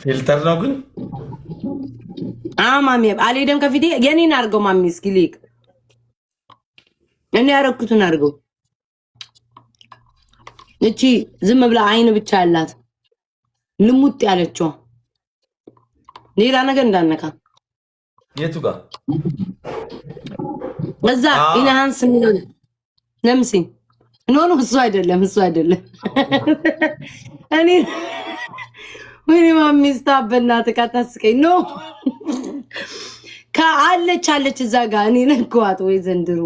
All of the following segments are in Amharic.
ፊልተር ነው ግን ማሚ አልሄደም ከፊቴ የኔን አድርገው ማሚ እስኪ ልክ እኔ ያረኩትን አድርገው እቺ ዝም ብላ አይን ብቻ ያላት ልሙጥ ያለችው ሌላ ነገር እንዳነካ የቱ ጋር እዛ ኢንሃንስ ምን ለምሲ ኖ እሱ አይደለም እኔ ወይኔ ማሚ ስታበናት ካታስቀኝ ኖ ካለች እዛ ጋር እኔ ነግዋት ወይ ዘንድሮ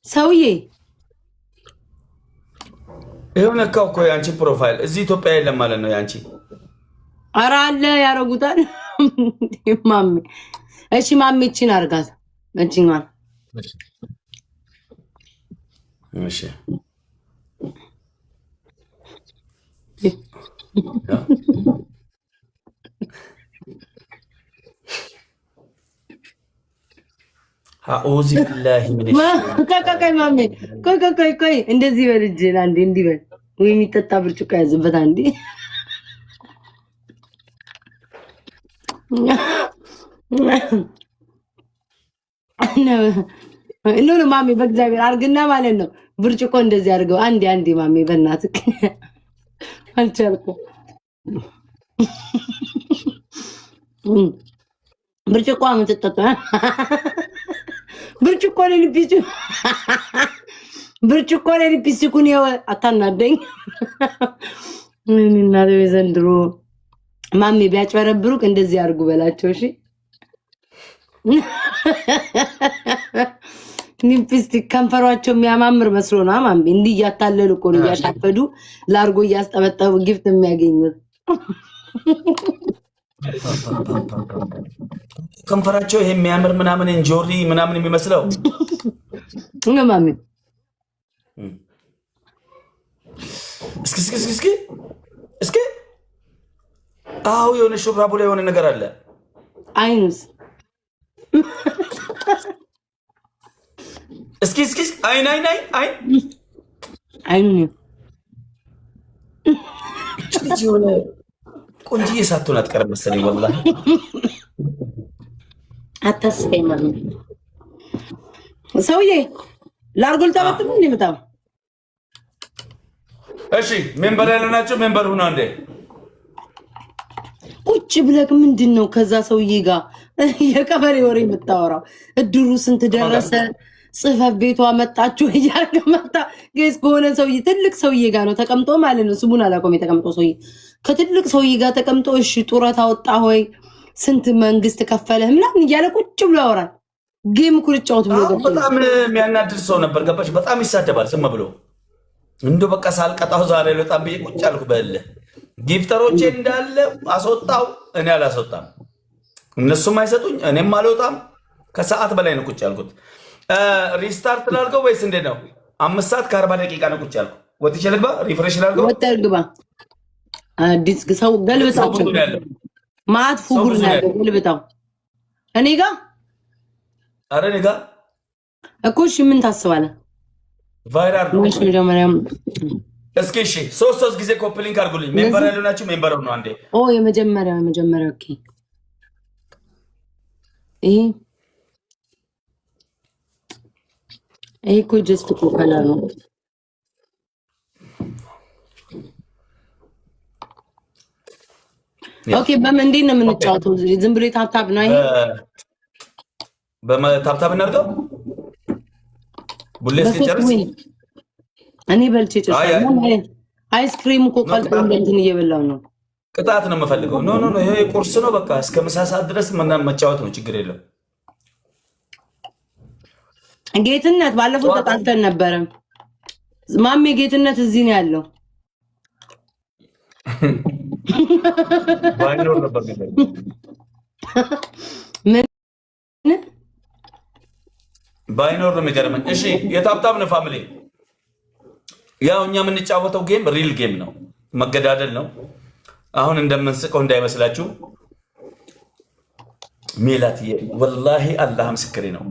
ሰውዬ ይሄው ነካው እኮ ያንቺ ፕሮፋይል እዚህ ኢትዮጵያ የለም ማለት ነው ያንቺ ኧረ አለ ያረጉታል ማሚ እሺ ማሚ እቺን አርጋት እቺን እሺ አኡዚ ቢላሂ ሚነሽ ከከከይ ማሚ ኮይ እንደዚህ በልጅ አንዴ እንዲህ በል ወይ የሚጠጣ ብርጭቆ ያዝበት አንዴ ኖ ማሚ በእግዚአብሔር አርግና ማለት ነው ብርጭቆ እንደዚህ አድርገው አንዴ ማሚ በእናትህ አልቻልኩም ብርጭቆ አምጥተጣ ብርጭቆ ለልብስኩን ያው አታናደኝ እና ዘንድሮ ማሚ ቢያጭበረብሩክ እንደዚህ አድርጉ በላቸው እሺ ሊፕስቲክ ከንፈሯቸው የሚያማምር መስሎ ነው ማሚ እንዲህ እያታለሉ እኮ ነው እያሻፈዱ ላርጎ እያስጠበጠቡ ጊፍት የሚያገኙት ከንፈራቸው ይሄ የሚያምር ምናምን እንጆሪ ምናምን የሚመስለው ማሚ እስኪ አው የሆነ ሹራቡ ላይ የሆነ ነገር አለ አይኑስ እስኪ አይኑ የሆነ ቆንጆዬ ሳትሆን አትቀርም መሰለኝ ወላሂ አታስቀኝ ማሚ ሰውዬ ላርጎል ተበጥሙ እንደምታው እሺ ሜምበር ያለናችሁ ሜምበር ሁኑ አንዴ ቁጭ ብለክ ምንድነው ከዛ ሰውዬ ጋር የቀበሌ ወሬ የምታወራው እድሩ ስንት ደረሰ ጽፈት ቤቷ መጣችሁ እያልክ መጣ ገስ ከሆነ ሰውዬ ትልቅ ሰውዬ ጋር ነው ተቀምጦ ማለት ነው ስሙን አላቆም የተቀምጦ ሰውዬ ከትልቅ ሰውዬ ጋር ተቀምጦ እሺ ጡረታ ወጣ ሆይ ስንት መንግስት ከፈለህ ምናምን እያለ ቁጭ ብሎ ያወራል ጌም ኩልጫውት ብሎ በጣም የሚያናድድ ሰው ነበር ገባሽ በጣም ይሳደባል ስም ብሎ እንዶ በቃ ሳልቀጣው ዛሬ በጣም ብዬ ቁጭ አልኩ በል ጊፍተሮቼ እንዳለ አስወጣው እኔ አላስወጣም እነሱም አይሰጡኝ እኔም አልወጣም ከሰዓት በላይ ነው ቁጭ ያልኩት ሪስታርት ላድርገው ወይስ እንዴት ነው 5 ሰዓት ከ40 ደቂቃ ነው ቁጭ ያልኩት ወጥቼ ልግባ ሪፍሬሽ ላድርገው ወጥተህ ግባ አዲስ ሰው ገልብጣቸው ማት ፉጉር ነው ገልብጣው እኔ ጋር አረ እኔ ጋር እኮ እሺ ምን ታስባለህ ቫይራል ነው መጀመሪያም እስኪ እሺ ሶስት ጊዜ ኮፕሊንክ አድርጉልኝ ሜምበር ያሉናችሁ ሜምበር ነው አንዴ የመጀመሪያ ኦኬ ይሄ እኮ ጀስት ኮካላ ነው ኦኬ በመንዴ ነው የምንጫወተው ዝም ብሎ ታፕታፕ ነው ይሄ በታፕታፕ እናድርገው ቡሌስ ይጨርስ እኔ በልቼ ጨርሻለሁ አይስክሪም እኮ ቀልጦ እንትን እየበላው ነው ቅጣት ነው የምፈልገው ኖ ይሄ ቁርስ ነው በቃ እስከ ምሳ ሰዓት ድረስ መጫወት ነው ችግር የለም ጌትነት ባለፈው ተጣልተን ነበረ ማሜ ጌትነት እዚህ ነው ያለው ባይኖር ነበር ምን ባይኖር ነው የሚገርመኝ እሺ የታብታብ ነው ፋሚሊ ያው እኛ የምንጫወተው ጌም ሪል ጌም ነው መገዳደል ነው አሁን እንደምንስቀው እንዳይመስላችሁ ሜላት ወላሂ አላህ ምስክሬ ነው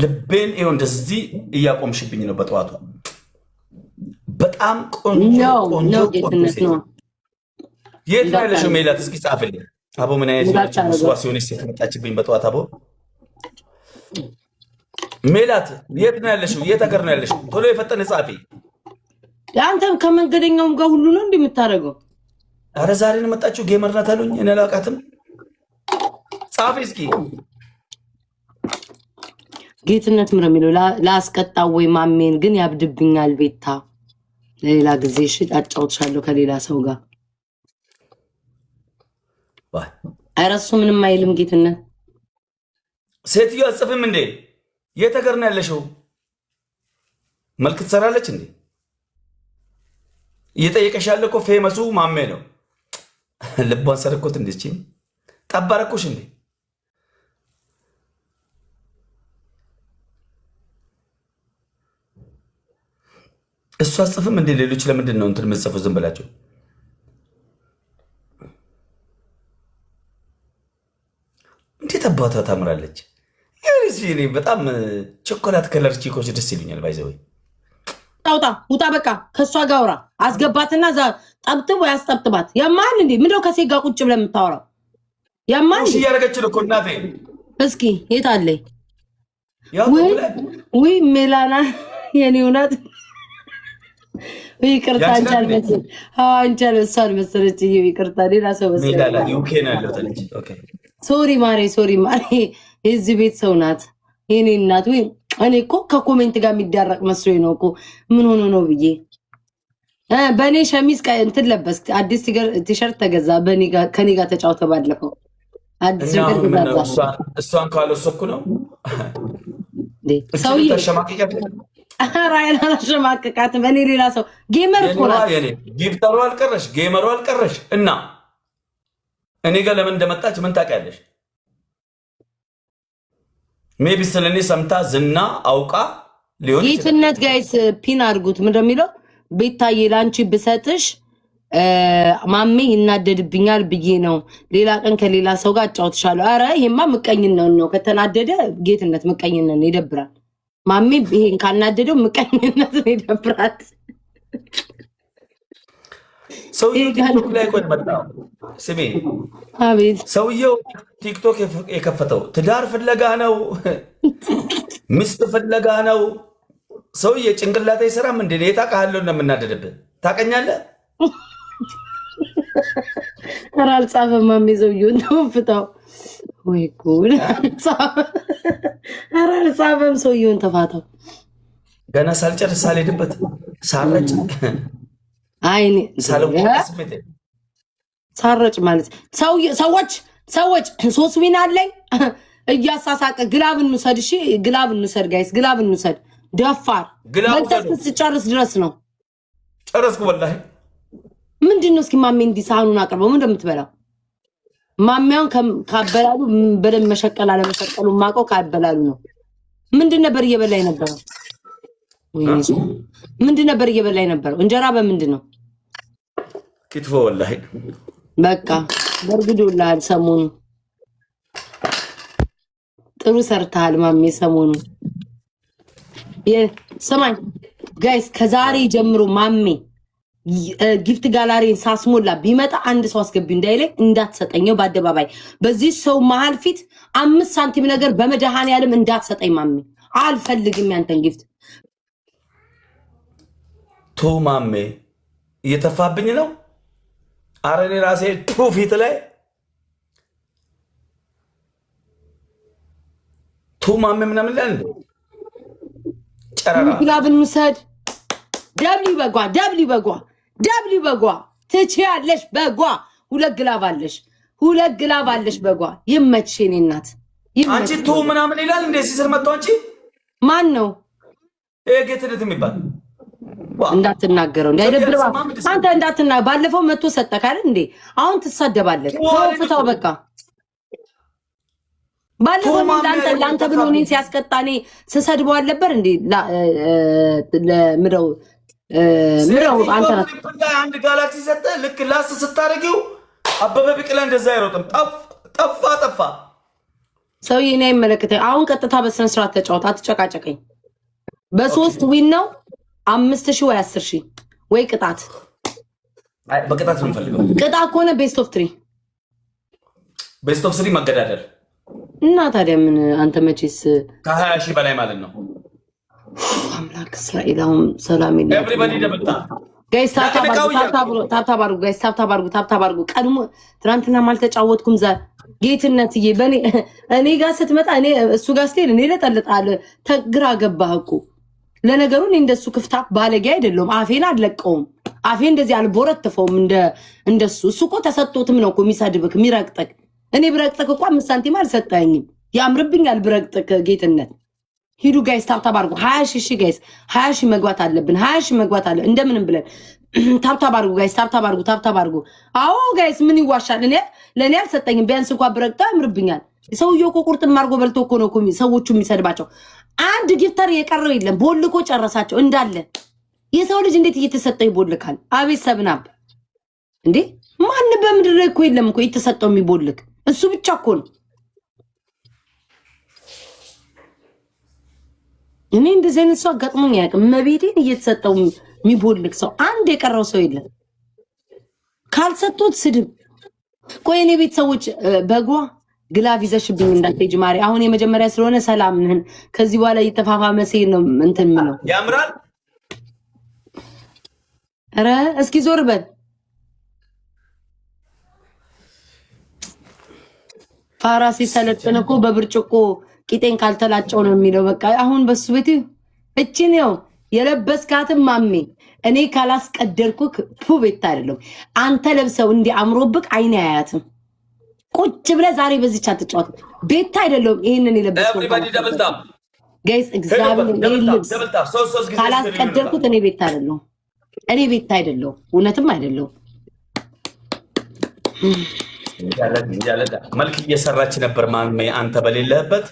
ልቤን ይኸው እንደዚህ እያቆምሽብኝ ነው በጠዋቱ በጣም ቆንጆ ነው የት ነው ያለሽው ሜላት እስኪ ጻፍልኝ አቦ ምን አይነት ወስዋስ የሆነች ሴት መጣችብኝ በጠዋት። አቦ ሜላት የት ነው ያለሽው? የት ሀገር ነው ያለሽው? ቶሎ የፈጠነ ጻፊ። አንተም ከመንገደኛውም ጋር ሁሉ ነው እንደምታደርገው። አረ ዛሬ ነው መጣችሁ። ጌመር ናት አሉኝ። እኔ አላውቃትም። ጻፊ እስኪ ጌትነት ምረ የሚለው ላስቀጣው ወይ ማሜን ግን ያብድብኛል። ቤታ ለሌላ ጊዜ እሺ አጫውትሻለሁ ከሌላ ሰው ጋር። አይረሱ ምንም አይልም ጌትነት። ሴትዮ አጽፍም እንዴ? የት ሀገር ነው ያለሽው? መልክ ትሰራለች እንዴ? እየጠየቀሽ ያለ እኮ ፌመሱ ማሜ ነው። ልቧን ሰርኮት እንዴ? ጠባረኩሽ እንዴ? እሱ አጽፍም እንዴ? ሌሎች ለምንድን ነው እንትን የምትጽፉ? ዝም ብላችሁ እንዴት አባቷ ታምራለች። በጣም ቾኮላት ከለር ቺኮች ደስ ይሉኛል። ባይዘው ታውጣ ውጣ፣ በቃ ከሷ ጋር አውራ። አስገባትና ዛ ጠብጥብ ወይ አስጠብጥባት። ያማን እንዴ ምንድነው ከሴት ጋር ቁጭ ብለህ የምታወራው? ያማን እሺ እያደረገች ነው እኮ እናቴ። እስኪ የት አለኝ? ወይ ሜላና የኔ እውነት ይቅርታ አንቻልበት። አንቻል እሷን መሰለች። ይቅርታ ሌላ ሰው መሰለች። ሜላና ዩኬ ነው ያለው ተለች። ኦኬ ሶሪ ማሬ፣ ሶሪ ማሬ። የዚህ ቤት ሰው ናት የኔ እናት። ወይ እኔ እኮ ከኮሜንት ጋር የሚዳረቅ መስሎኝ ነው እኮ ምን ሆኖ ነው ብዬ። በእኔ ሸሚዝ እንትን ለበስ፣ አዲስ ቲሸርት ተገዛ። ከኔ ጋር ተጫውተ ባለፈው አዲስ እሷን ካልወሰድኩ ነው ሰውዬ ራይን አላሸማቀቃት። በእኔ ሌላ ሰው ጌመር እኮ ናት። ጊፍተሩ አልቀረሽ፣ ጌመሩ አልቀረሽ እና እኔ ጋር ለምን እንደመጣች ምን ታውቂያለሽ? ሜቢ ስለኔ ሰምታ ዝና አውቃ ሊሆን ይችላል። ጌትነት ጋይስ ፒን አድርጉት። ምንድን ነው የሚለው? ቤታዬ ላንቺ ብሰጥሽ ማሜ ይናደድብኛል ብዬ ነው። ሌላ ቀን ከሌላ ሰው ጋር አጫውትሻለሁ። አረ ይሄማ ምቀኝነት ነው። ከተናደደ ጌትነት ምቀኝነት ነው፣ ይደብራል። ማሜ ይሄን ካናደደው ምቀኝነት ነው፣ ይደብራል። ሰውየው ቲክቶክ ላይ ቆይ መጣ። ስሜ አቤት። ሰውየው ቲክቶክ የከፈተው ትዳር ፍለጋ ነው፣ ሚስት ፍለጋ ነው። ሰውዬ ጭንቅላት አይሰራም እንዴ? ታውቃለህ እንደምናደድብህ ታውቀኛለህ። ኧረ አልጻፈም ማሜ። ሰውየውን ተወፍታው ወይ ጉድ! ኧረ አልጻፈም። ሰውየውን ተፋታው። ገና ሳልጨርስ ሳልሄድበት ሳረጭ አይኔ ሳረጭ ማለት ሰዎች 3 ዊን አለኝ እያሳሳቀ ግላብ እንውሰድ። እሺ ግላብ እንውሰድ ጋይስ፣ ግላብ እንውሰድ። ደፋር ስጨርስ ድረስ ነው። ጨረስኩ ወላሂ። ምንድን ነው እስኪ ማሜ እንዲህ ሳህኑን አቅርበው ምን እንደምትበላው? ማሚያውን ካበላሉ በደንብ መሸቀል አለመሸቀሉ ማውቀው ካበላሉ ነው። ምንድን ነበር እየበላ የነበረው? ምንድን ነበር እየበላ የነበረው? እንጀራ በምንድን ነው? ክትፎ ወላሂ። በቃ በርግዶልሃል። ሰሞኑ ጥሩ ሰርተሃል ማሜ። ሰሞኑ ሰማኝ ጋይስ፣ ከዛሬ ጀምሮ ማሜ ጊፍት ጋላሪን ሳስሞላ ቢመጣ አንድ ሰው አስገቢ እንዳይለኝ እንዳትሰጠኘው በአደባባይ በዚህ ሰው መሀል ፊት 5 ሳንቲም ነገር በመድኃኔዓለም እንዳትሰጠኝ ማሜ። አልፈልግም ያንተን ጊፍት። ቱ ማሜ እየተፋብኝ ነው። አረ እኔ ራሴ ፊት ላይ ቱ ማሜ ምናምን ላይ ጨረራ ግላብ እንውሰድ። ደብሊ በጓ ትችያለሽ። በጓ 2 ግላብ አለሽ። በጓ ይመችሽ የኔ እናት። አንቺ ቱ ምናምን ይላል እንደ ሲስር መጣው። አንቺ ማን ነው? ጌትነት የሚባል እንዳትናገረው እንዳይደብር አንተ እንዳትናገር። ባለፈው መጥቶ ሰጠህ አይደል እንዴ? አሁን ትሳደባለህ። ፍታው በቃ። ባለፈው ለአንተ ብሎ እኔን ሲያስቀጣኔ ስሰድበው አልነበር እንዴ? ምረው አንተ አንድ ጋላክሲ ሰጠ። ልክ ላስ ስታደርጊው አበበ ቢቅላ እንደዛ አይሮጥም። ጠፋ ሰውዬ እኔ አይመለከተኝ። አሁን ቀጥታ በስነ ስርዓት ተጫወት፣ አትጨቃጨቀኝ። በ3 ዊን ነው 5000 ወይ 10000 ወይ ቅጣት። በቅጣት ነው የምፈልገው። ቅጣት ከሆነ ቤስት ኦፍ 3 ቤስት ኦፍ 3 መገዳደል እና ታዲያ ምን አንተ መቼስ ከ20 ሺህ በላይ ማለት ነው። አምላክ እስራኤል አሁን ሰላም ይላል። ኤቭሪባዲ ደብታ ጋይስ ታብታባርጉ ቀድሞ ትናንትና አልተጫወትኩም። ዛሬ ጌትነትዬ እኔ ጋር ስትመጣ እሱ ጋር ስትሄድ እኔ ለጠልጣለ ተግራ ገባህ እኮ። ለነገሩ እኔ እንደሱ ክፍታፍ ባለጌ አይደለሁም። አፌን አልለቀውም። አፌ እንደዚህ አልቦረትፈውም እንደሱ። እሱ እኮ ተሰጥቶትም ነው እኮ የሚሰድብክ የሚረግጥክ። እኔ ብረግጥክ እኮ 5 ሳንቲም አልሰጠኝም። ያምርብኛል ብረግጥክ ጌትነት። ሂዱ ጋይስ ታብታባርጉ 20 ሺህ ጋይስ 20 ሺህ መግባት አለብን። 20 ሺህ መግባት አለ እንደምንም ብለን ታብታባርጉ ጋይስ ታብታባርጉ። አዎ ጋይስ ምን ይዋሻል? ለእኔ አልሰጠኝም። ቢያንስ እንኳን ብረግጠው ያምርብኛል። ሰውየው እኮ ቁርጥም አድርጎ በልቶ እኮ ነው ሰዎቹ የሚሰድባቸው። አንድ ጊፍተር የቀረው የለም። ቦልኮ ጨረሳቸው እንዳለ። የሰው ልጅ እንዴት እየተሰጠው ይቦልካል? አቤት ሰብናብ እንዴ! ማን በምድር ላይ እኮ የለም እኮ እየተሰጠው የሚቦልክ እሱ ብቻ እኮ ነው። እኔ እንደዚህ አይነት ሰው አጋጥሞኝ አያውቅም። መቤቴን እየተሰጠው የሚቦልክ ሰው አንድ የቀረው ሰው የለም። ካልሰጡት ስድብ። ቆይ እኔ ቤተሰቦች በጓ ግላቭ ይዘሽብኝ እንዳትሄጂ ማሪ። አሁን የመጀመሪያ ስለሆነ ሰላም ነን። ከዚህ በኋላ እየተፋፋመ ሲሄድ ነው እንትን ምነው ያምራል። ኧረ እስኪ ዞር በል ፋራ ሲሰለጥን እኮ በብርጭቆ ቂጤን ካልተላጨው ነው የሚለው። በቃ አሁን በሱ ቤት እቺ ነው የለበስካትም ማሜ። እኔ ካላስቀደርኩክ ፑ ቤት አይደለም አንተ ለብሰው እንዲ አምሮብክ አይኔ አያትም። ቁጭ ብለህ ዛሬ በዚህ ቻት ተጫወት። ቤት አይደለም ይሄንን የለበስኩት ጋይስ። እግዚአብሔር ካላስቀደርኩት እኔ ቤት አይደለም። እኔ ቤት አይደለም። እውነትም አይደለም። መልክ እየሰራች ነበር ማሜ። አንተ በሌለህበት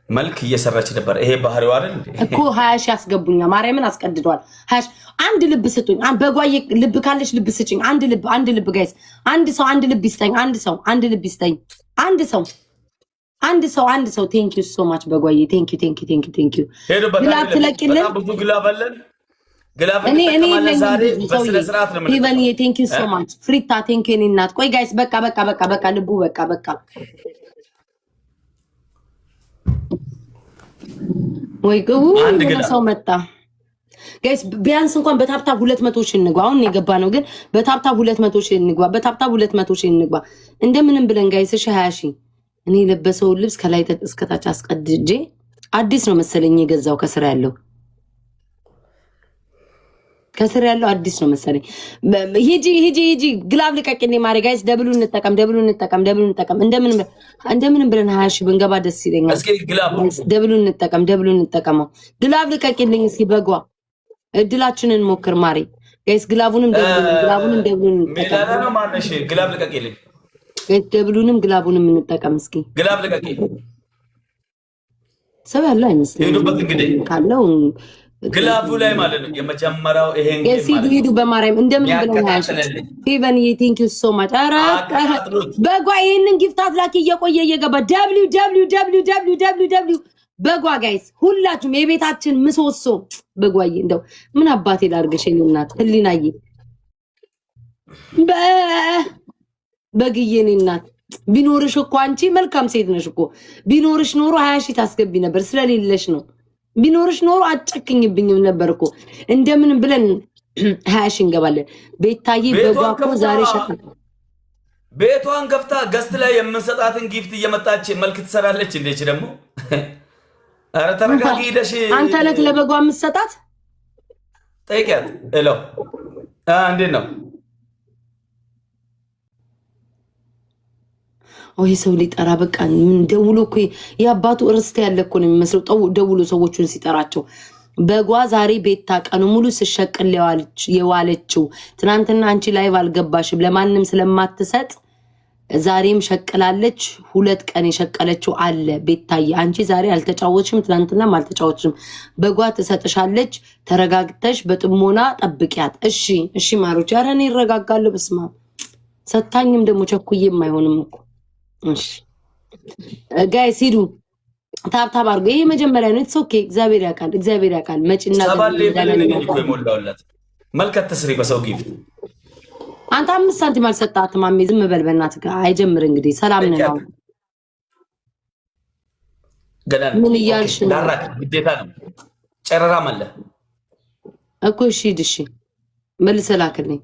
መልክ እየሰራች ነበር። ይሄ ባህሪው አይደል እኮ 20 ሺህ አስገቡኛ። ማርያምን አስቀድደዋል። 20 አንድ ልብ ስጡኝ። በጓዬ ልብ ካለሽ ልብ ስጭኝ። አንድ ልብ ጋይስ። አንድ ሰው አንድ ልብ ይስጠኝ። አንድ ልብ ይስጠኝ። አንድ ሰው ቴንክ ዩ ሶ ማች በጓዬ ቴንክ ዩ ግላብ ትለቂልን። ብዙ ግላብ አለን። እኔ ኢቨን ቴንክ ዩ ሶ ማች ፍሪታ ቴንክ ዩ እናት። ቆይ ጋይስ በቃ ልቡ በቃ ወይ ሰው መጣ ጋይስ። ቢያንስ እንኳን በታፕታፕ 200 ሺህ እንግባ። አሁን የገባ ነው ግን በታፕታፕ 200 ሺህ እንግባ። እንደምንም ብለን ጋይስ። እሺ 20 ሺህ እኔ የለበሰውን ልብስ ከላይ እስከታች አስቀድጄ አዲስ ነው መሰለኝ የገዛው። ከስር ያለው አዲስ ነው መሰለኝ። ሂጂ ግላብ ልቀቅልኝ ማሪ ጋይስ። ደብሉ እንጠቀም። እንደምንም ብለን 20 ሺህ ብንገባ ደስ ይለኛል። እስኪ ግላብ ደብሉ እንጠቀመው። ግላብ ልቀቅልኝ እስኪ በጓ እድላችንን ሞክር ማሪ ጋይስ። ግላቡንም ግላቡንም እንጠቀም እስኪ። ግላብ ልቀቅልኝ። ሰው ያለው አይመስልም ሄዱበት እንግዲህ ካለው ግላቡ ላይ ማለት ነው የመጀመሪያው። ይሄን ሂዱ በማርያም እንደምን ብለን ፌቨን ቴንክ ዩ ሶ ማች። ኧረ በጓ ይሄንን ጊፍታት ላኪ እየቆየ እየገባ www በጓ ጋይስ ሁላችሁም የቤታችን ምሰሶ በጓዬ። እንደው ምን አባቴ ላርገሽ እናት ህሊናዬ በግዬ እኔ እናት። ቢኖርሽ እኮ አንቺ መልካም ሴት ነሽ እኮ። ቢኖርሽ ኖሮ 20 ሺህ ታስገቢ ነበር። ስለሌለሽ ነው። ቢኖርሽ ኖሮ አጨክኝብኝም ነበር እኮ። እንደምንም ብለን 20 ሺህ እንገባለን። ቤታዬ በጓኮ ዛሬ ሸቀጥ ቤቷን ከፍታ ገስት ላይ የምንሰጣትን ጊፍት እየመጣች መልክ ትሰራለች። እንዴች ደግሞ ኧረ ተረጋጊ ሄደሽ። አንተ ነህ ለበጓ የምትሰጣት። ጠይቂያት እለው እንዴት ነው ወይ ሰው ሊጠራ በቃ ምን ደውሎ እኮ የአባቱ ርስት ያለ እኮ ነው የሚመስለው። ደውሎ ሰዎቹን ሲጠራቸው በጓ ዛሬ ቤታ ቀኑ ሙሉ ስሸቅል የዋለችው ትናንትና አንቺ ላይቭ አልገባሽም ለማንም ስለማትሰጥ ዛሬም ሸቅላለች። 2 ቀን የሸቀለችው አለ ቤታዬ። አንቺ ዛሬ አልተጫወትሽም፣ ትናንትናም አልተጫወትሽም። በጓ ትሰጥሻለች። ተረጋግተሽ በጥሞና ጠብቂያት። እሺ ማሮች። ኧረ እኔ እረጋጋለሁ። በስመ አብ ሰታኝም ደግሞ ቸኩዬም አይሆንም እኮ። እሺ ጋይስ ሂዱ ታብታብ አድርጎ። ይሄ መጀመሪያ ነው። ኢትስ ኦኬ። እግዚአብሔር ያውቃል መጪና የሞላውላት መልከት ተስሪ በሰው ጊፍት አንተ 5 ሳንቲም አልሰጣትም። ማሜ ዝም በል በእናትህ። አይጀምር እንግዲህ ሰላም ነው። ገና ምን እያልሽ ነው? ዳራክ ግዴታ ነው። ጨረራም አለ እኮ እሺ፣ እሺ መልሰህ ላክልኝ።